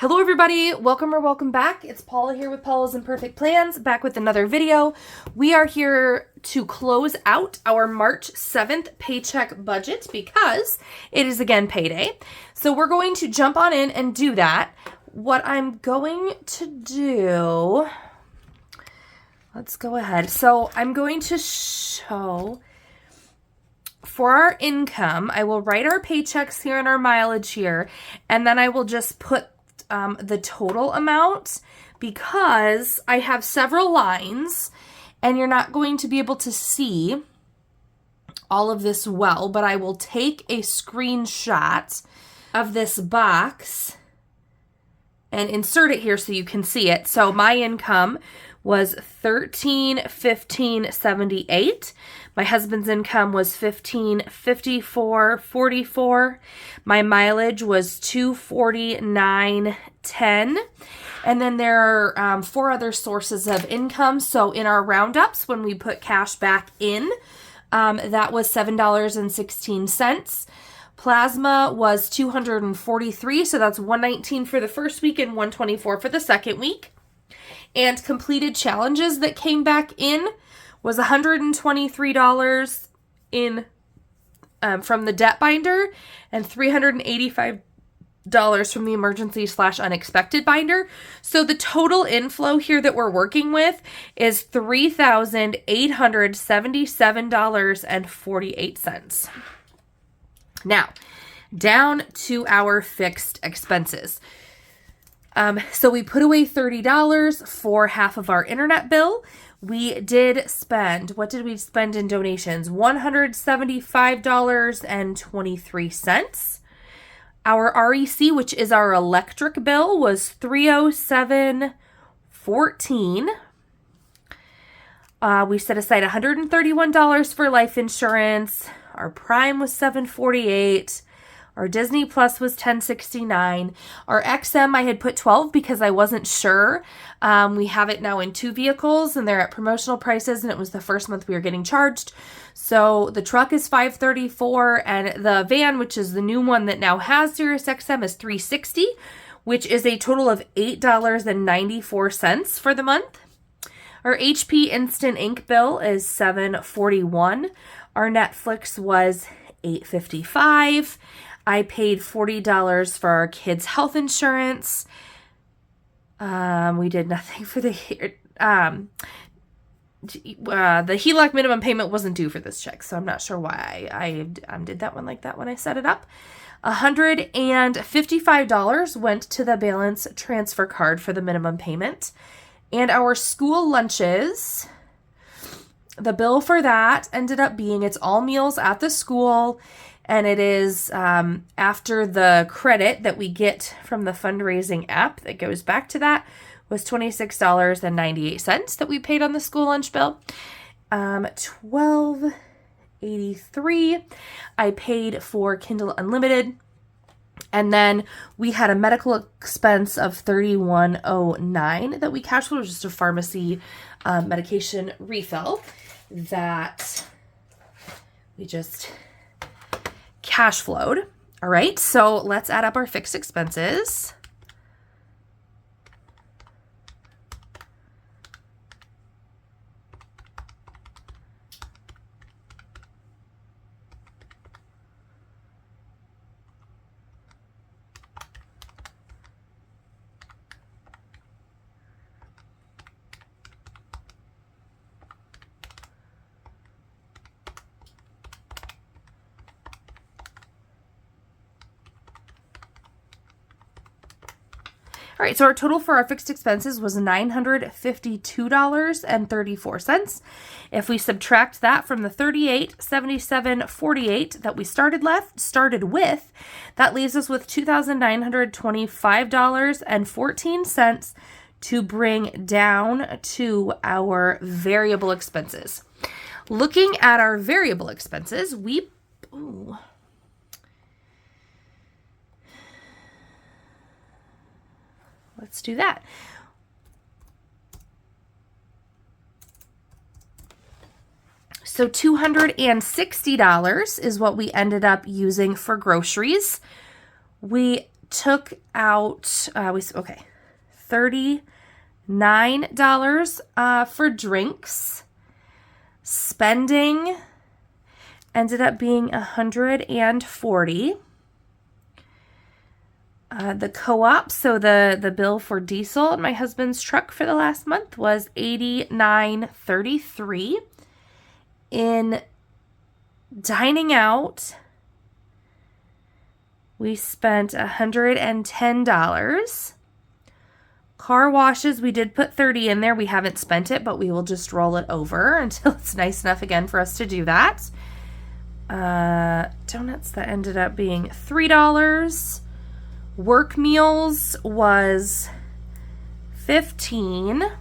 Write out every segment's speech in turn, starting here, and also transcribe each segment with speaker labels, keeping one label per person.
Speaker 1: Hello everybody, welcome or welcome back. It's Paula here with Paula's Imperfect Plans, back with another video. We are here to close out our March 7th paycheck budget because it is again payday. So we're going to jump on in and do that. What I'm going to do, let's go ahead. So I'm going to show for our income, I will write our paychecks here and our mileage here, and then I will just put the total amount because I have several lines and you're not going to be able to see all of this well, but I will take a screenshot of this box and insert it here so you can see it. So my income was $13,1578. My husband's income was $15,5444. My mileage was $249.10. And then there are 4 other sources of income. So in our roundups, when we put cash back in, that was $7.16. Plasma was $243, so that's $119 for the first week and $124 for the second week. And completed challenges that came back in was $123 in from the debt binder and $385 from the emergency/unexpected binder. So the total inflow here that we're working with is $3,877.48. Now, down to our fixed expenses. So we put away $30 for half of our internet bill. We did spend, what did we spend in donations? $175.23. Our REC, which is our electric bill, was $307.14. We set aside $131 for life insurance. Our Prime was $748. Our Disney Plus was $10.69. Our XM, I had put $12 because I wasn't sure. We have it now in 2 vehicles and they're at promotional prices, and it was the first month we were getting charged. So the truck is $534 and the van, which is the new one that now has Sirius XM, is $360, which is a total of $8.94 for the month. Our HP Instant Ink bill is $741. Our Netflix was $855. I paid $40 for our kids' health insurance. We did nothing for the HELOC minimum payment wasn't due for this check, so I'm not sure why I did that one like that when I set it up. $155 went to the balance transfer card for the minimum payment. And our school lunches, the bill for that ended up being, it's all meals at the school, and it is after the credit that we get from the fundraising app that goes back to that, was $26.98 that we paid on the school lunch bill. $12.83 I paid for Kindle Unlimited. And then we had a medical expense of $31.09 that we cash flowed, just a pharmacy medication refill that we just cash flowed. All right, so let's add up our fixed expenses. All right, so our total for our fixed expenses was $952.34. If we subtract that from the $38.77.48 that we started with, that leaves us with $2,925.14 to bring down to our variable expenses. Looking at our variable expenses, let's do that. So $260 is what we ended up using for groceries. We took out, $39 for drinks. Spending ended up being $140. The co-op, so the bill for diesel in my husband's truck for the last month was $89.33. In dining out, we spent $110. Car washes, we did put $30 in there. We haven't spent it, but we will just roll it over until it's nice enough again for us to do that. Donuts, that ended up being $3. Work meals was $15.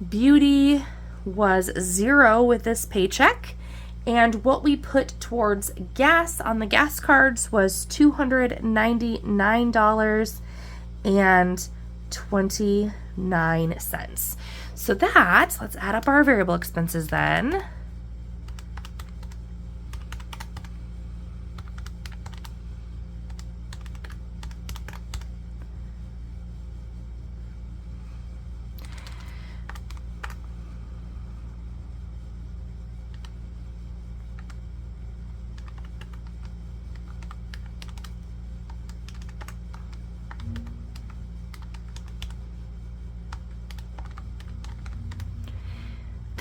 Speaker 1: Beauty was $0 with this paycheck. And what we put towards gas on the gas cards was $299.29. So let's add up our variable expenses then.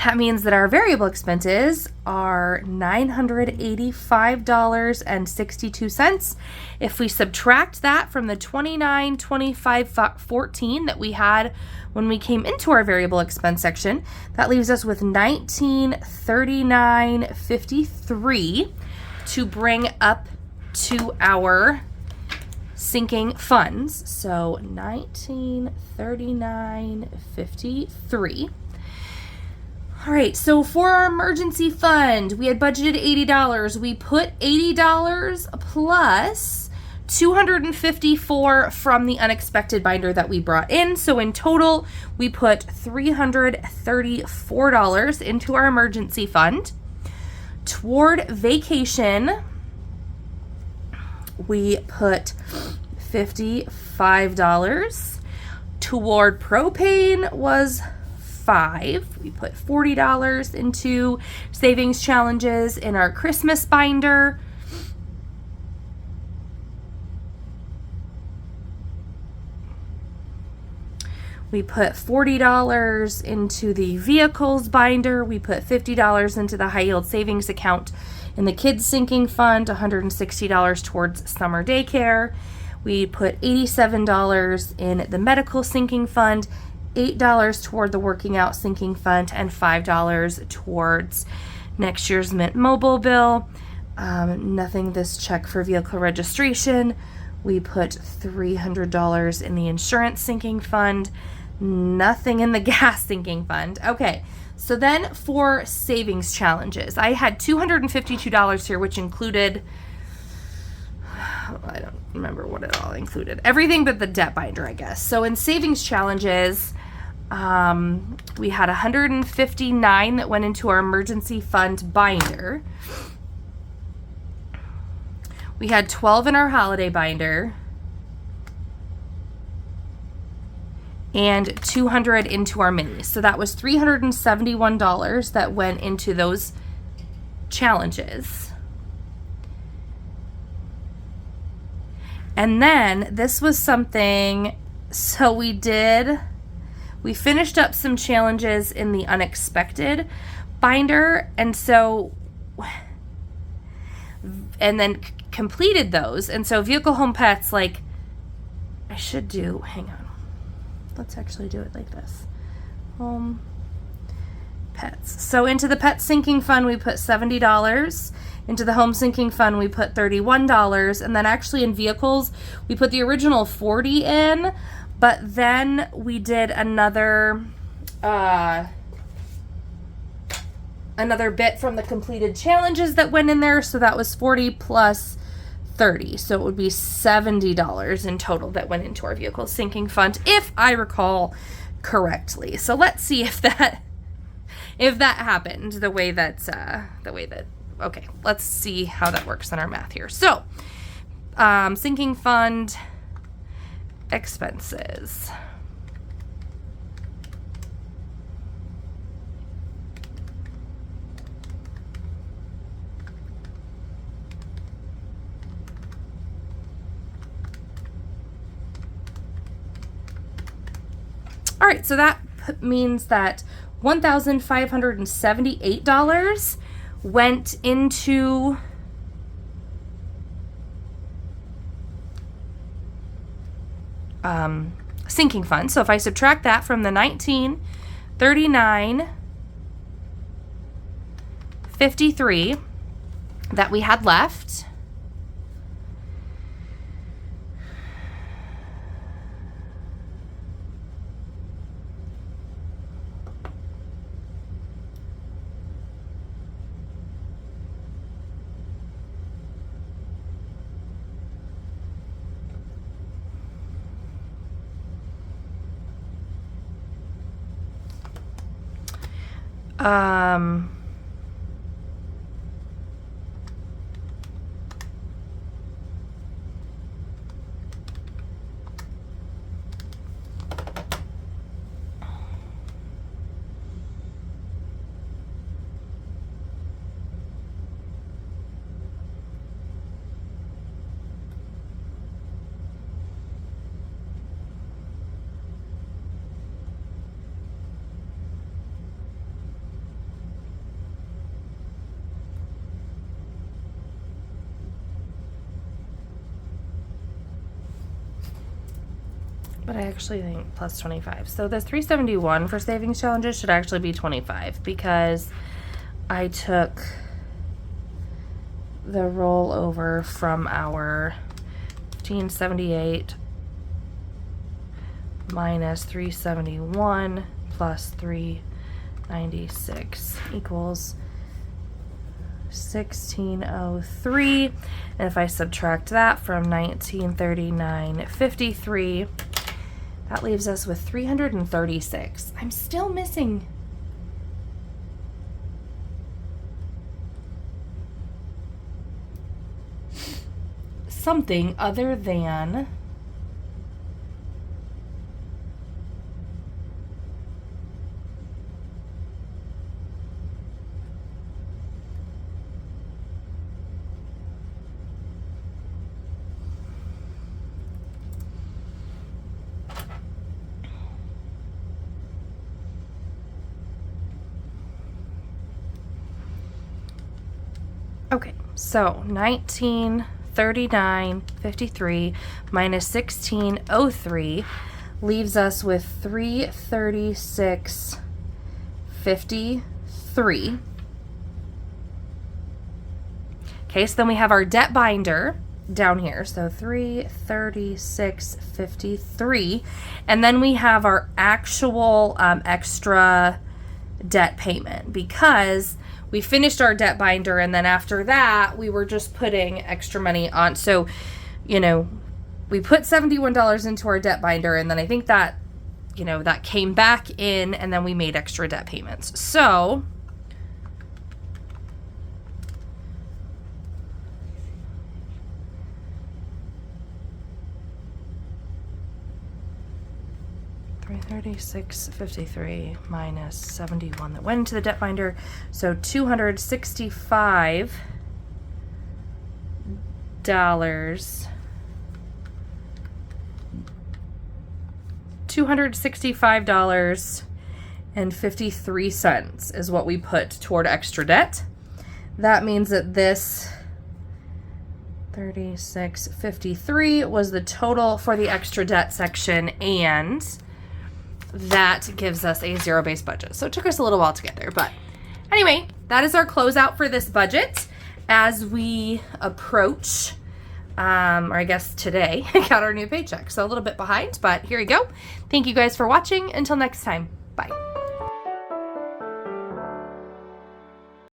Speaker 1: That means that our variable expenses are $985.62. If we subtract that from the $29.25.14 that we had when we came into our variable expense section, that leaves us with $1939.53 to bring up to our sinking funds. So $1939.53. All right, so for our emergency fund, we had budgeted $80. We put $80 plus $254 from the unexpected binder that we brought in. So in total, we put $334 into our emergency fund. Toward vacation, we put $55. Toward propane was $5. We put $40 into savings challenges in our Christmas binder. We put $40 into the vehicles binder. We put $50 into the high yield savings account in the kids sinking fund, $160 towards summer daycare. We put $87 in the medical sinking fund, $8 toward the working out sinking fund, and $5 towards next year's Mint Mobile bill. Nothing this check for vehicle registration. We put $300 in the insurance sinking fund, nothing in the gas sinking fund. Okay, so then for savings challenges, I had $252 here, which included, I don't remember what it all included. Everything but the debt binder, I guess. So in savings challenges, we had $159 that went into our emergency fund binder. We had $12 in our holiday binder and $200 into our minis. So that was $371 that went into those challenges. And then this was something, so we finished up some challenges in the unexpected binder, and then completed those. And so vehicle, home, pets, like hang on. Let's actually do it like this. Home, pets. So into the pet sinking fund, we put $70. Into the home sinking fund, we put $31. And then actually in vehicles, we put the original $40 in, but then we did another bit from the completed challenges that went in there. So that was $40 plus $30. So it would be $70 in total that went into our vehicle sinking fund, if I recall correctly. So let's see if that happened the way that okay, let's see how that works in our math here. So, sinking fund expenses. All right, so that means that $1,578 went into sinking fund. So if I subtract that from the $1939.53 that we had left, but I actually think plus 25. So the 371 for savings challenges should actually be 25 because I took the rollover from our 1578 minus 371 plus 396 equals 1603. And if I subtract that from 1939.53, that leaves us with 336. I'm still missing something other than okay, so 1939.53 minus 1603 leaves us with 336.53. Okay, so then we have our debt binder down here, so 336.53, and then we have our actual extra debt payment because we finished our debt binder, and then after that, we were just putting extra money on. So, you know, we put $71 into our debt binder, and then I think that, you know, that came back in, and then we made extra debt payments. So, $336.53 minus 71 that went into the debt binder, so $265 $265.53 is what we put toward extra debt. That means that this 36.53 was the total for the extra debt section, and that gives us a zero-based budget. So it took us a little while to get there, but anyway, that is our closeout for this budget as we approach, or I guess today, got our new paycheck. So a little bit behind, but here you go. Thank you guys for watching. Until next time, bye.